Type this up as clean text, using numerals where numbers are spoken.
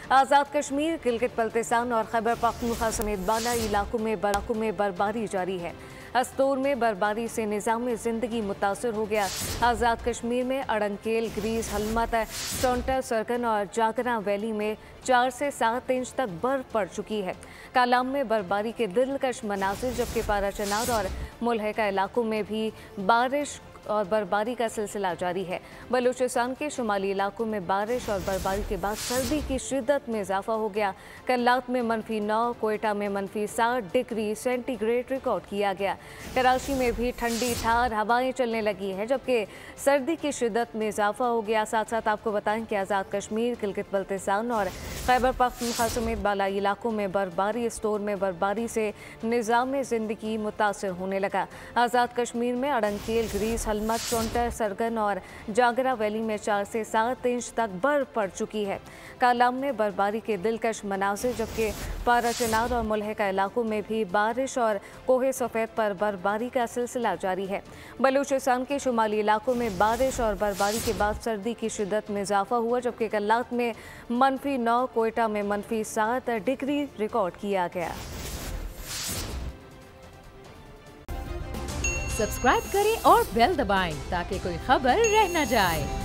आज़ाद कश्मीर, गिलगित बल्तिस्तान और खैबर पख्तूनख्वा समेत बालाई इलाकों में बर्फबारी जारी है। अस्तोर में बर्फबारी से निज़ाम ज़िंदगी मुतासर हो गया। आज़ाद कश्मीर में अड़ंकेल, ग्रीस, हलमत, टोंटा, सरगन और जागरा वैली में 4 से 7 इंच तक बर्फ पड़ चुकी है। कालाम में बर्फबारी के दिलकश मनाज़िर, जबकि पाराचनार और मुल्हका इलाकों में भी बारिश और बर्फबारी का सिलसिला जारी है। बलूचिस्तान के शुमाली इलाकों में बारिश और बर्फबारी के बाद सर्दी की शिद्दत में इजाफा हो गया। कर्नाल में -9, कोयटा में -7 डिग्री सेंटीग्रेड रिकॉर्ड किया गया। कराची में भी ठंडी ठार हवाएं चलने लगी हैं, जबकि सर्दी की शिद्दत में इजाफा हो गया। साथ साथ आपको बताएं कि आज़ाद कश्मीर, गिलगित बल्तिस्तान और खैबर पख्तूनख्वा समेत बालाई इलाकों में बर्फबारी, स्टोर में बर्फबारी से निज़ाम ज़िंदगी मुतासर होने लगा। आज़ाद कश्मीर में अड़ंकेल, ग्रीस, हलमत, टोंटा, सरगन और जागरा वैली में 4 से 7 इंच तक बर्फ पड़ चुकी है। कालाम में बर्फबारी के दिलकश मनाज़िर, जबकि पाराचनार और मुल्हका इलाकों में भी बारिश और कोहे सफ़ेद पर बर्फबारी का सिलसिला जारी है। बलूचिस्तान के शुमाली इलाकों में बारिश और बर्फबारी के बाद सर्दी की शिद्दत में इजाफा हुआ, जबकि कर्नाल में -9, कोयटा में -7 डिग्री रिकॉर्ड किया गया। सब्सक्राइब करें और बेल दबाएं ताकि कोई खबर रह न जाए।